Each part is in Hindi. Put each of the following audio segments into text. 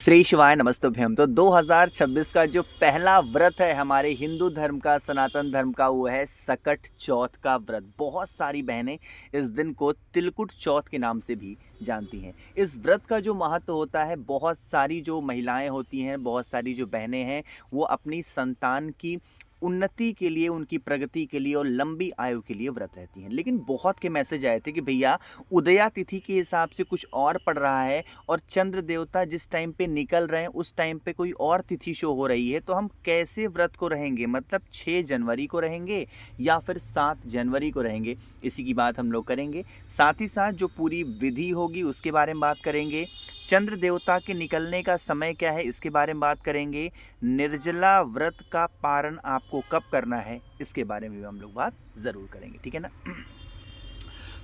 श्री शिवाय नमस्तुभ्यम। तो 2026 का जो पहला व्रत है हमारे हिंदू धर्म का, सनातन धर्म का, वो है सकट चौथ का व्रत। बहुत सारी बहनें इस दिन को तिलकुट चौथ के नाम से भी जानती हैं। इस व्रत का जो महत्व होता है, बहुत सारी जो महिलाएं होती हैं, बहुत सारी जो बहनें हैं, वो अपनी संतान की उन्नति के लिए, उनकी प्रगति के लिए और लंबी आयु के लिए व्रत रहती हैं। लेकिन बहुत के मैसेज आए थे कि भैया उदया तिथि के हिसाब से कुछ और पड़ रहा है और चंद्र देवता जिस टाइम पे निकल रहे हैं उस टाइम पे कोई और तिथि शो हो रही है, तो हम कैसे व्रत को रहेंगे? मतलब 6 जनवरी को रहेंगे या फिर 7 जनवरी को रहेंगे? इसी की बात हम लोग करेंगे। साथ ही साथ जो पूरी विधि होगी उसके बारे में बात करेंगे। चंद्र देवता के निकलने का समय क्या है, इसके बारे में बात करेंगे। निर्जला व्रत का पारण आपको कब करना है, इसके बारे में भी हम लोग बात ज़रूर करेंगे। ठीक है ना?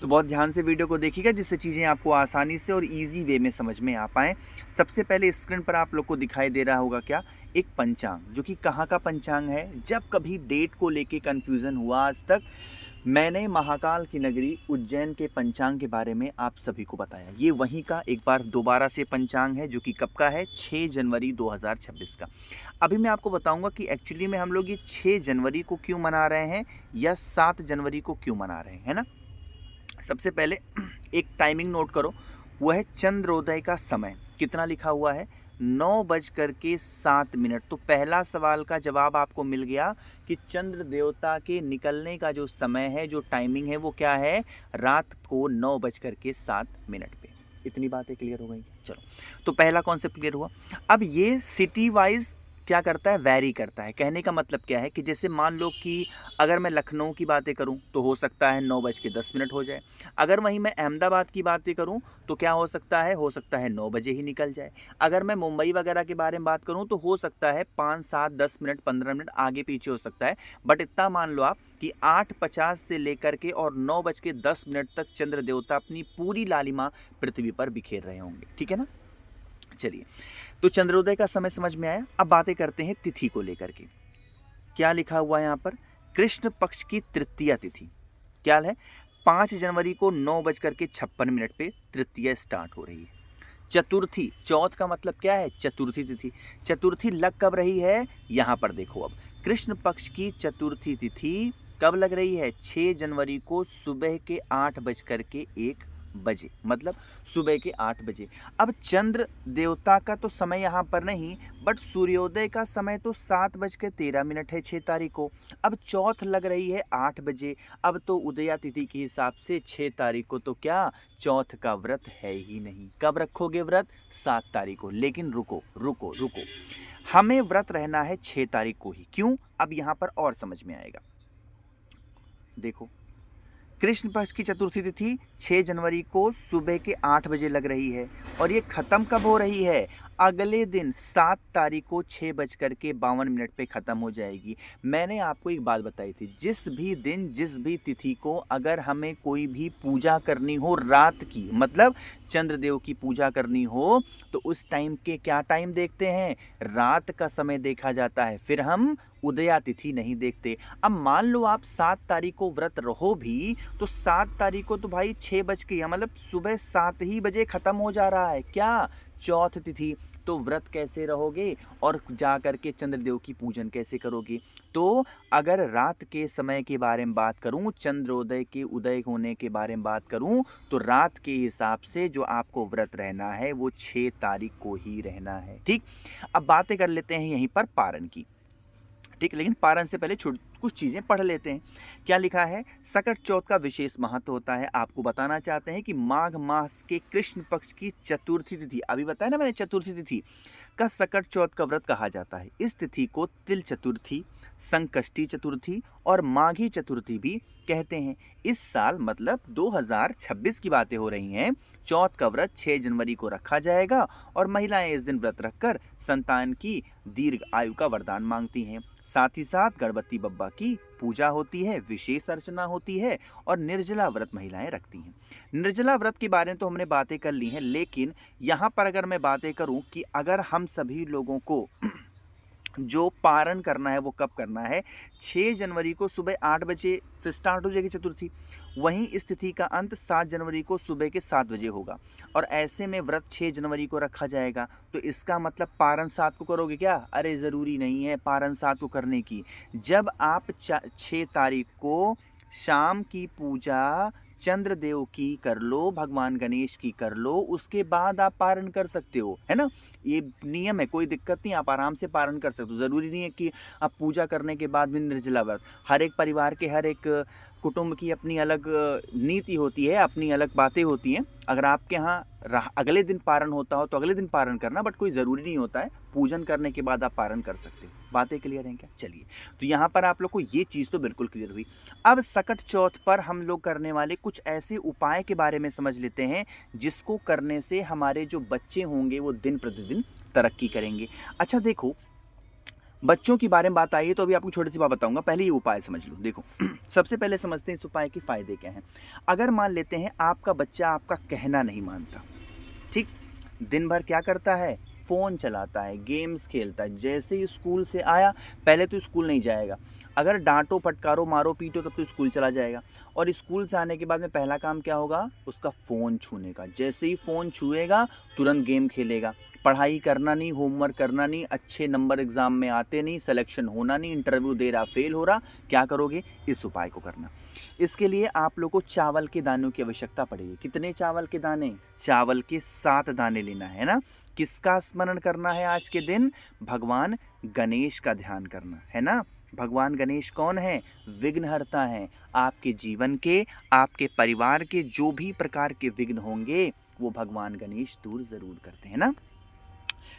तो बहुत ध्यान से वीडियो को देखिएगा, जिससे चीज़ें आपको आसानी से और इजी वे में समझ में आ पाएँ। सबसे पहले स्क्रीन पर आप लोग को दिखाई दे रहा होगा क्या, एक पंचांग, जो कि कहाँ का पंचांग है। जब कभी डेट को लेके कन्फ्यूज़न हुआ आज तक, मैंने महाकाल की नगरी उज्जैन के पंचांग के बारे में आप सभी को बताया। ये वहीं का एक बार दोबारा से पंचांग है, जो कि कब का है, 6 जनवरी 2026 का। अभी मैं आपको बताऊंगा कि एक्चुअली में हम लोग ये 6 जनवरी को क्यों मना रहे हैं या 7 जनवरी को क्यों मना रहे हैं, है ना। सबसे पहले एक टाइमिंग नोट करो, वो है चंद्रोदय का समय। कितना लिखा हुआ है, 9:07। तो पहला सवाल का जवाब आपको मिल गया कि चंद्र देवता के निकलने का जो समय है, जो टाइमिंग है, वो क्या है, रात को 9:07 पे। इतनी बातें क्लियर हो गई। चलो, तो पहला कॉन्सेप्ट क्लियर हुआ। अब ये सिटी वाइज क्या करता है, वैरी करता है। कहने का मतलब क्या है कि जैसे मान लो कि अगर मैं लखनऊ की बातें करूं तो हो सकता है 9:10 हो जाए। अगर वहीं मैं अहमदाबाद की बातें करूं तो क्या हो सकता है 9 बजे ही निकल जाए। अगर मैं मुंबई वगैरह के बारे में बात करूं तो हो सकता है 5, 7, 10 मिनट, 15 मिनट आगे पीछे हो सकता है। बट इतना मान लो आप कि 8:50 से लेकर के और 9:10 तक चंद्र देवता अपनी पूरी लालिमा पृथ्वी पर बिखेर रहे होंगे। ठीक है ना। चलिए, तो चंद्रोदय का समय समझ में आया। अब बातें करते हैं तिथि को लेकर के। क्या लिखा हुआ है यहाँ पर, कृष्ण पक्ष की तृतीया तिथि। क्या है, 5 जनवरी को 9:56 पे तृतीया स्टार्ट हो रही है। चतुर्थी, चौथ का मतलब क्या है, चतुर्थी तिथि। चतुर्थी लग कब रही है, यहाँ पर देखो। अब कृष्ण पक्ष की चतुर्थी तिथि कब लग रही है, 6 जनवरी को सुबह के 8:01, मतलब सुबह के 8 बजे। अब चंद्र देवता का तो समय यहाँ पर नहीं, बट सूर्योदय का समय तो 7:13 है 6 तारीख को। अब चौथ लग रही है 8 बजे। अब तो उदया तिथि के हिसाब से 6 तारीख को तो क्या, चौथ का व्रत है ही नहीं। कब रखोगे व्रत, 7 तारीख को। लेकिन रुको रुको रुको, हमें व्रत रहना है 6 तारीख को ही। क्यों, अब यहाँ पर और समझ में आएगा। देखो, कृष्ण पक्ष की चतुर्थी तिथि 6 जनवरी को सुबह के 8 बजे लग रही है और ये खत्म कब हो रही है, अगले दिन 7 तारीख को 6:52 पे खत्म हो जाएगी। मैंने आपको एक बात बताई थी, जिस भी दिन, जिस भी तिथि को अगर हमें कोई भी पूजा करनी हो रात की, मतलब चंद्रदेव की पूजा करनी हो, तो उस टाइम के क्या टाइम देखते हैं, रात का समय देखा जाता है। फिर हम उदया तिथि नहीं देखते। अब मान लो आप 7 तारीख को व्रत रहो भी, तो 7 तारीख को तो भाई 6 बज के, मतलब सुबह 7 ही बजे खत्म हो जा रहा है क्या, चौथ तिथि। तो व्रत कैसे रहोगे और जा करके चंद्रदेव की पूजन कैसे करोगे? तो अगर रात के समय के बारे में बात करूं, चंद्रोदय के उदय होने के बारे में बात करूं, तो रात के हिसाब से जो आपको व्रत रहना है वो 6 तारीख को ही रहना है। ठीक, अब बातें कर लेते हैं यहीं पर पारण की। ठीक, लेकिन पारण से पहले कुछ चीज़ें पढ़ लेते हैं। क्या लिखा है, सकट चौथ का विशेष महत्व होता है। आपको बताना चाहते हैं कि माघ मास के कृष्ण पक्ष की चतुर्थी तिथि, अभी बताया ना मैंने, चतुर्थी तिथि का सकट चौथ का व्रत कहा जाता है। इस तिथि को तिल चतुर्थी, संकष्टी चतुर्थी और माघी चतुर्थी भी कहते हैं। इस साल मतलब 2026 की बातें हो रही हैं, चौथ का व्रत 6 जनवरी को रखा जाएगा और महिलाएं इस दिन व्रत रखकर संतान की दीर्घ आयु का वरदान मांगती हैं। साथ ही साथ गणपति बप्पा की पूजा होती है, विशेष अर्चना होती है और निर्जला व्रत महिलाएं रखती हैं। निर्जला व्रत के बारे में तो हमने बातें कर ली हैं, लेकिन यहाँ पर अगर मैं बातें करूँ कि अगर हम सभी लोगों को जो पारण करना है वो कब करना है, 6 जनवरी को सुबह 8 बजे से स्टार्ट हो जाएगी चतुर्थी। वहीं इस तिथि का अंत 7 जनवरी को सुबह के 7 बजे होगा। और ऐसे में व्रत 6 जनवरी को रखा जाएगा। तो इसका मतलब पारण 7 को करोगे क्या? अरे ज़रूरी नहीं है पारण 7 को करने की। जब आप 6 तारीख को शाम की पूजा चंद्रदेव की कर लो, भगवान गणेश की कर लो, उसके बाद आप पारण कर सकते हो, है ना। ये नियम है, कोई दिक्कत नहीं, आप आराम से पारण कर सकते हो। ज़रूरी नहीं है कि आप पूजा करने के बाद भी निर्जला व्रत। हर एक परिवार के, हर एक कुटुंब की अपनी अलग नीति होती है, अपनी अलग बातें होती हैं। अगर आपके यहाँ अगले दिन पारण होता हो तो अगले दिन पारण करना, बट कोई ज़रूरी नहीं होता है। पूजन करने के बाद आप पारण कर सकते हो। बातें क्लियर हैं क्या? चलिए, तो यहाँ पर आप लोग को ये चीज़ तो बिल्कुल क्लियर हुई। अब सकट चौथ पर हम लोग करने वाले कुछ ऐसे उपाय के बारे में समझ लेते हैं जिसको करने से हमारे जो बच्चे होंगे वो दिन प्रतिदिन तरक्की करेंगे। अच्छा देखो, बच्चों के बारे में बात आई है तो अभी आपको छोटी सी बात बताऊंगा, पहले ये उपाय समझ लो। देखो सबसे पहले समझते हैं इस उपाय के फ़ायदे क्या हैं। अगर मान लेते हैं आपका बच्चा आपका कहना नहीं मानता, ठीक, दिन भर क्या करता है, फ़ोन चलाता है, गेम्स खेलता है, जैसे ही स्कूल से आया पहले तो स्कूल नहीं जाएगा, अगर डांटो फटकारो मारो पीटो तब तो स्कूल चला जाएगा। और स्कूल से आने के बाद में पहला काम क्या होगा, उसका फ़ोन छूने का। जैसे ही फ़ोन छुएगा तुरंत गेम खेलेगा, पढ़ाई करना नहीं, होमवर्क करना नहीं, अच्छे नंबर एग्ज़ाम में आते नहीं, सिलेक्शन होना नहीं, इंटरव्यू दे रहा फेल हो रहा। क्या करोगे, इस उपाय को करना। इसके लिए आप लोग को चावल के दानों की आवश्यकता पड़ेगी। कितने चावल के दाने? चावल के 7 दाने लेना है ना। किसका स्मरण करना है आज के दिन? भगवान गणेश का ध्यान करना है ना। भगवान गणेश कौन है? विघ्नहर्ता हैं। आपके जीवन के, आपके परिवार के जो भी प्रकार के विघ्न होंगे वो भगवान गणेश दूर जरूर करते हैं ना।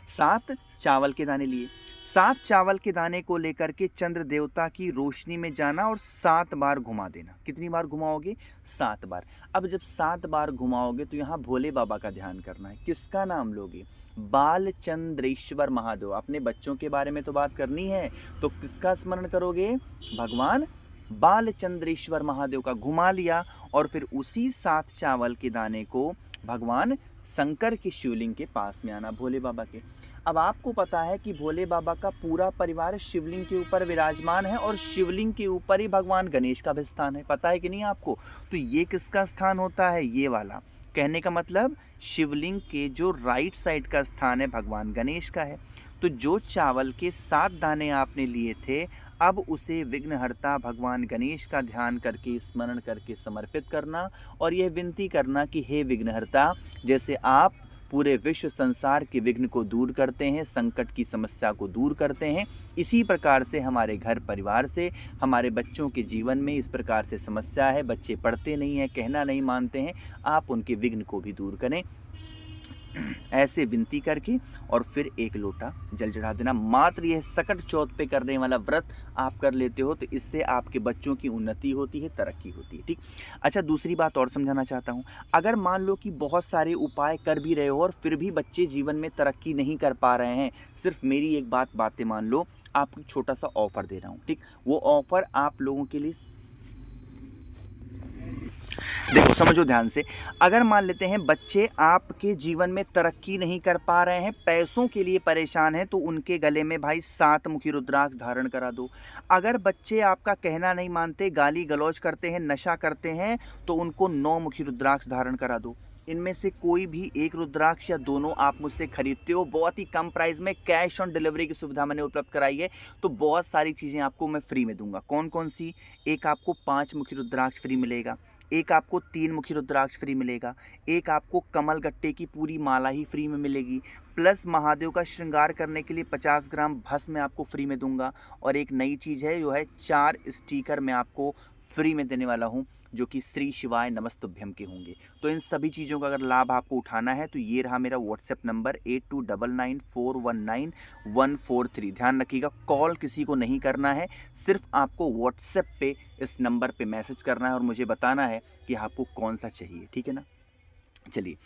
7 चावल के दाने लिए, 7 चावल के दाने को लेकर के चंद्र देवता की रोशनी में जाना और 7 बार घुमा देना। कितनी बार घुमाओगे? 7 बार। अब जब 7 बार घुमाओगे तो यहाँ भोले बाबा का ध्यान करना है। किसका नाम लोगे? बालचंद्रेश्वर महादेव। अपने बच्चों के बारे में तो बात करनी है, तो किसका स्मरण करोगे? भगवान बालचंद्रेश्वर महादेव का। घुमा लिया और फिर उसी 7 चावल के दाने को भगवान शंकर के शिवलिंग के पास में आना, भोले बाबा के। अब आपको पता है कि भोले बाबा का पूरा परिवार शिवलिंग के ऊपर विराजमान है और शिवलिंग के ऊपर ही भगवान गणेश का भी स्थान है। पता है कि नहीं आपको? तो ये किसका स्थान होता है? ये वाला। कहने का मतलब शिवलिंग के जो राइट साइड का स्थान है भगवान गणेश का है। तो जो चावल के 7 दाने आपने लिए थे, अब उसे विघ्नहर्ता भगवान गणेश का ध्यान करके, स्मरण करके समर्पित करना और यह विनती करना कि हे विघ्नहर्ता, जैसे आप पूरे विश्व संसार के विघ्न को दूर करते हैं, संकट की समस्या को दूर करते हैं, इसी प्रकार से हमारे घर परिवार से, हमारे बच्चों के जीवन में इस प्रकार से समस्या है, बच्चे पढ़ते नहीं हैं, कहना नहीं मानते हैं, आप उनके विघ्न को भी दूर करें। ऐसे विनती करके और फिर 1 लोटा जल चढ़ा देना। मात्र यह सकट चौथ पे करने वाला व्रत आप कर लेते हो तो इससे आपके बच्चों की उन्नति होती है, तरक्की होती है, ठीक। अच्छा, दूसरी बात और समझाना चाहता हूँ। अगर मान लो कि बहुत सारे उपाय कर भी रहे हो और फिर भी बच्चे जीवन में तरक्की नहीं कर पा रहे हैं, सिर्फ मेरी एक बातें मान लो, आपको छोटा सा ऑफर दे रहा हूँ, ठीक। वो ऑफर आप लोगों के लिए, देखो समझो ध्यान से। अगर मान लेते हैं बच्चे आपके जीवन में तरक्की नहीं कर पा रहे हैं, पैसों के लिए परेशान हैं, तो उनके गले में भाई 7 मुखी रुद्राक्ष धारण करा दो। अगर बच्चे आपका कहना नहीं मानते, गाली गलौज करते हैं, नशा करते हैं, तो उनको 9 मुखी रुद्राक्ष धारण करा दो। इनमें से कोई भी एक रुद्राक्ष या दोनों आप मुझसे खरीदते हो, बहुत ही कम प्राइस में कैश ऑन डिलीवरी की सुविधा मैंने उपलब्ध कराई है, तो बहुत सारी चीज़ें आपको मैं फ्री में दूंगा। कौन कौन सी? एक आपको 5 मुखी रुद्राक्ष फ्री मिलेगा, एक आपको 3 मुखी रुद्राक्ष फ्री मिलेगा, एक आपको कमल गट्टे की पूरी माला ही फ्री में मिलेगी, प्लस महादेव का श्रृंगार करने के लिए 50 ग्राम भस्म मैं आपको फ्री में दूंगा। और एक नई चीज़ है जो है 4 स्टिकर मैं आपको फ्री में देने वाला हूं, जो कि श्री शिवाय नमस्तुभ्यम के होंगे। तो इन सभी चीज़ों का अगर लाभ आपको उठाना है तो ये रहा मेरा व्हाट्सएप नंबर 8299419143। ध्यान रखिएगा, कॉल किसी को नहीं करना है, सिर्फ आपको व्हाट्सएप पे इस नंबर पे मैसेज करना है और मुझे बताना है कि आपको कौन सा चाहिए, ठीक है ना। चलिए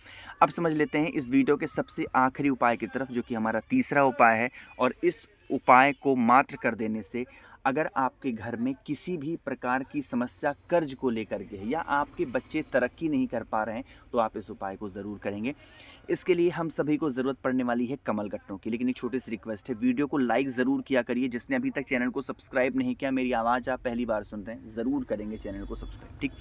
अब समझ लेते हैं इस वीडियो के सबसे आखिरी उपाय की तरफ, जो कि हमारा तीसरा उपाय है। और इस उपाय को मात्र कर देने से अगर आपके घर में किसी भी प्रकार की समस्या कर्ज को लेकर के है या आपके बच्चे तरक्की नहीं कर पा रहे हैं, तो आप इस उपाय को ज़रूर करेंगे। इसके लिए हम सभी को ज़रूरत पड़ने वाली है कमल गट्टों की। लेकिन एक छोटी सी रिक्वेस्ट है, वीडियो को लाइक ज़रूर किया करिए। जिसने अभी तक चैनल को सब्सक्राइब नहीं किया, मेरी आवाज़ आप पहली बार सुन रहे हैं, ज़रूर करेंगे चैनल को सब्सक्राइब, ठीक।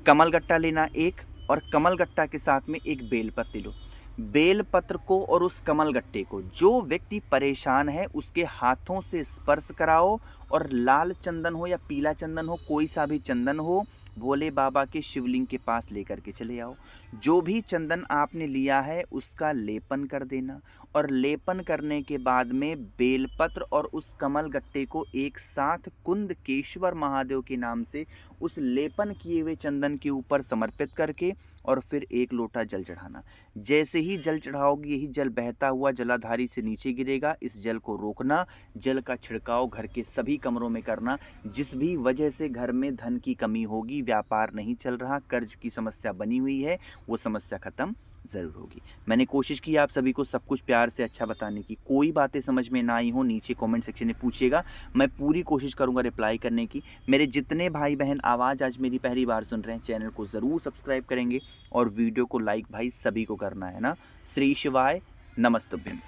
कमल गट्टा लेना एक, और कमल गट्टा के साथ में एक बेलपत्र लो। बेलपत्र को और उस कमल गट्टे को जो व्यक्ति परेशान है उसके हाथों से स्पर्श कराओ, और लाल चंदन हो या पीला चंदन हो, कोई सा भी चंदन हो, भोले बाबा के शिवलिंग के पास लेकर के चले आओ। जो भी चंदन आपने लिया है उसका लेपन कर देना, और लेपन करने के बाद में बेलपत्र और उस कमल गट्टे को एक साथ कुंदकेश्वर महादेव के नाम से उस लेपन किए हुए चंदन के ऊपर समर्पित करके और फिर एक लोटा जल चढ़ाना। जैसे ही जल चढ़ाओगे यही जल बहता हुआ जलाधारी से नीचे गिरेगा। इस जल को रोकना, जल का छिड़काव घर के सभी कमरों में करना। जिस भी वजह से घर में धन की कमी होगी, व्यापार नहीं चल रहा, कर्ज की समस्या बनी हुई है, वो समस्या खत्म ज़रूर होगी। मैंने कोशिश की आप सभी को सब कुछ प्यार से अच्छा बताने की। कोई बातें समझ में ना आई हो, नीचे कमेंट सेक्शन में पूछिएगा, मैं पूरी कोशिश करूंगा रिप्लाई करने की। मेरे जितने भाई बहन आवाज़ आज मेरी पहली बार सुन रहे हैं, चैनल को ज़रूर सब्सक्राइब करेंगे और वीडियो को लाइक भाई सभी को करना है ना। श्री शिवाय, नमस्तुभ्यम।